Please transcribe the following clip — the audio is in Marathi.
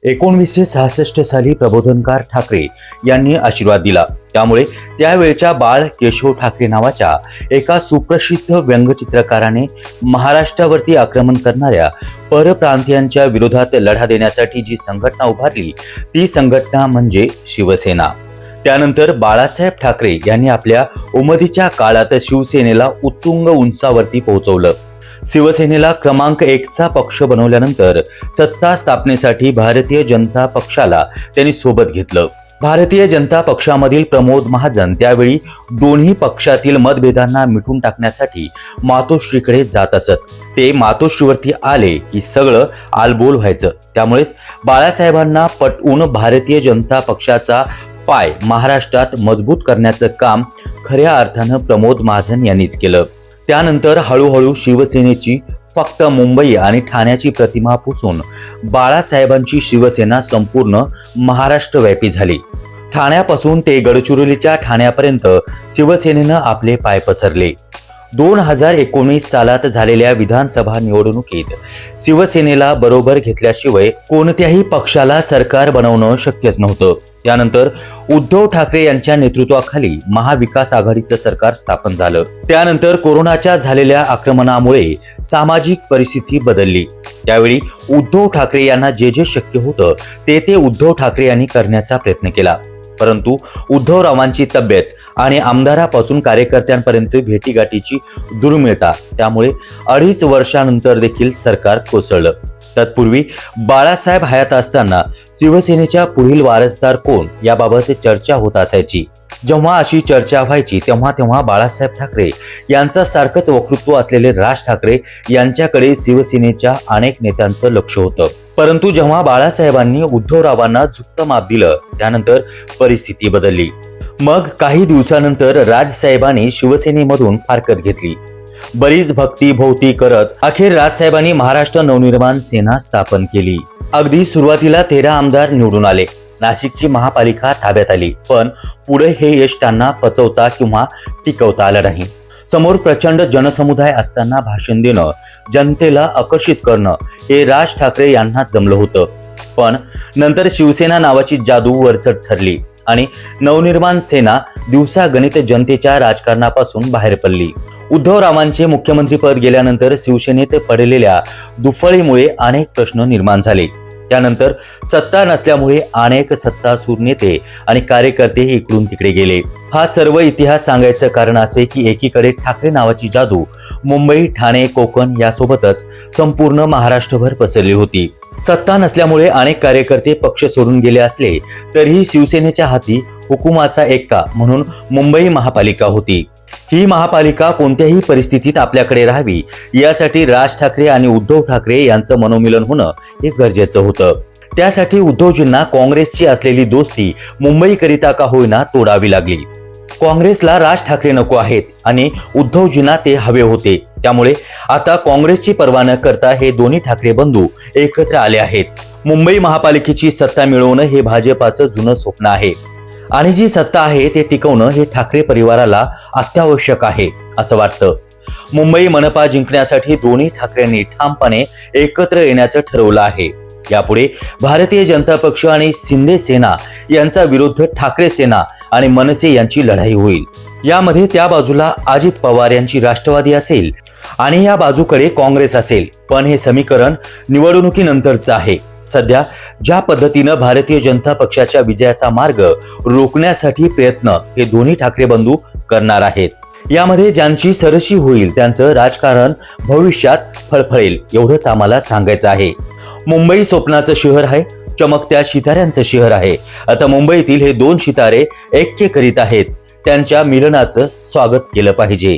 1966 साली प्रबोधनकार ठाकरे यांनी आशीर्वाद दिला। त्यामुळे त्यावेळच्या बाळ केशव ठाकरे नावाच्या एका सुप्रसिद्ध व्यंगचित्रकाराने महाराष्ट्रावरती आक्रमण करणाऱ्या परप्रांतीयांच्या विरोधात लढा देण्यासाठी जी संघटना उभारली ती संघटना म्हणजे शिवसेना। त्यानंतर बाळासाहेब ठाकरे यांनी आपल्या उमदीच्या काळात शिवसेनेला उत्तुंग उंचावरती पोहोचवलं। शिवसेनेला क्रमांक 1 चा पक्ष बनवल्यानंतर सत्ता स्थापनेसाठी भारतीय जनता पक्षाला त्यांनी सोबत घेतलं। भारतीय जनता पक्षामधील प्रमोद महाजन त्यावेळी दोन्ही पक्षातील मतभेदांना मिटून टाकण्यासाठी मातोश्रीकडे जात असत। ते मातोश्रीवरती आले की सगळं आलबोल व्हायचं। त्यामुळेच बाळासाहेबांना पटवून भारतीय जनता पक्षाचा पाय महाराष्ट्रात मजबूत करण्याचं काम खऱ्या अर्थानं प्रमोद महाजन यांनीच केलं। त्यानंतर हळूहळू शिवसेनेची फक्त मुंबई आणि ठाण्याची प्रतिमा पुसून बाळासाहेबांची शिवसेना संपूर्ण महाराष्ट्रव्यापी झाली। ठाण्यापासून ते गडचिरोलीच्या ठाण्यापर्यंत शिवसेनेनं आपले पाय पसरले। 2019 सालात झालेल्या विधानसभा निवडणुकीत शिवसेनेला बरोबर घेतल्याशिवाय कोणत्याही पक्षाला सरकार बनवणं शक्यच नव्हतं। त्यानंतर उद्धव ठाकरे यांच्या नेतृत्वाखाली महाविकास आघाडीचं सरकार स्थापन झालं। त्यानंतर कोरोनाच्या झालेल्या आक्रमणामुळे सामाजिक परिस्थिती बदलली। त्यावेळी उद्धव ठाकरे यांना जे शक्य होतं ते उद्धव ठाकरे यांनी करण्याचा प्रयत्न केला। परंतु उद्धवरावांची तब्येत आणि आमदारापासून कार्यकर्त्यांपर्यंत भेटीगाठीची दुर्मिळता त्यामुळे 2.5 वर्षानंतर देखील सरकार कोसळलं। तत्पूर्वी बाळासाहेब हयात असताना शिवसेनेच्या पुढील वारसदार कोण याबाबत चर्चा होत असायची। जेव्हा अशी चर्चा व्हायची तेव्हा बाळासाहेब ठाकरे यांचा सारखंच वक्तृत्व असलेले राज ठाकरे यांच्याकडे शिवसेनेच्या अनेक नेत्यांचं लक्ष होतं। परंतु जेव्हा बाळासाहेबांनी उद्धवरावांना झुकतं माप दिलं त्यानंतर परिस्थिती बदलली। मग काही दिवसानंतर राजसाहेबांनी शिवसेनेमधून फारकत घेतली। बरीच भक्ती भोवती करत अखेर राजसाहेबांनी महाराष्ट्र नवनिर्माण सेना स्थापन केली। अगदी सुरुवातीला 13 आमदार निवडून आले। नाशिकची महापालिका ताब्यात आली, पण पुढे हे यश त्यांना पचवता किंवा टिकवता आलं नाही। समोर प्रचंड जनसमुदाय असताना भाषण देणं, जनतेला आकर्षित करणं हे राज ठाकरे यांना जमलं होतं। पण नंतर शिवसेना नावाची जादू वरचढ ठरली आणि नवनिर्माण सेना दिवसागणित जनतेच्या राजकारणापासून बाहेर पडली। उद्धवरावांचे मुख्यमंत्रीपद गेल्यानंतर शिवसेनेत पडलेल्या दुफळीमुळे अनेक प्रश्न निर्माण झाले। त्यानंतर सत्ता नसल्यामुळे अनेक सत्तासूर नेते आणि कार्यकर्ते इकडून तिकडे गेले। हा सर्व इतिहास सांगायचं कारण असे की एकीकडे ठाकरे नावाची जादू मुंबई, ठाणे, कोकण यासोबतच संपूर्ण महाराष्ट्रभर पसरली होती। सत्ता नसल्यामुळे अनेक कार्यकर्ते पक्ष सोडून गेले असले तरीही शिवसेनेच्या हाती हुकुमाचा एक्का म्हणून मुंबई महापालिका होती। ही महापालिका कोणत्याही परिस्थितीत आपल्याकडे राहावी यासाठी राज ठाकरे आणि उद्धव ठाकरे यांचं मनोमिलन होणं हे गरजेचं होतं। त्यासाठी उद्धवजींना काँग्रेसची असलेली दोस्ती मुंबईकरिता का होईना तोडावी लागली। काँग्रेसला राज ठाकरे नको आहेत आणि उद्धवजींना ते हवे होते। त्यामुळे आता काँग्रेसची पर्वा न करता हे दोन्ही ठाकरे बंधू एकत्र आले आहेत। मुंबई महापालिकेची सत्ता मिळवणं हे भाजपाचं जुनं स्वप्न आहे आणि जी सत्ता आहे ते टिकवणं हे ठाकरे परिवाराला अत्यावश्यक आहे असं वाटतं। मुंबई मनपा जिंकण्यासाठी दोन्ही ठाकरेंनी ठामपणे एकत्र येण्याचं ठरवलं आहे। यापुढे भारतीय जनता पक्ष आणि शिंदे सेना यांचा विरुद्ध ठाकरे सेना आणि मनसे यांची लढाई होईल। यामध्ये त्या बाजूला अजित पवार यांची राष्ट्रवादी असेल आणि या बाजूकडे काँग्रेस असेल। पण हे समीकरण निवडणुकीनंतरचं आहे। सध्या ज्या पद्धतीनं भारतीय जनता पक्षाच्या विजयाचा मार्ग रोखण्यासाठी प्रयत्न हे दोन्ही ठाकरे बंधू करणार आहेत। यामध्ये ज्यांची सरशी होईल त्यांचं राजकारण भविष्यात फळफळेल एवढंच आम्हाला सांगायचं आहे। मुंबई स्वप्नाचं शहर आहे, चमकत्या सिताऱ्यांचं शहर आहे। आता मुंबईतील हे 2 सितारे ऐक्य करीत आहेत, त्यांच्या मिलनाचं स्वागत केलं पाहिजे।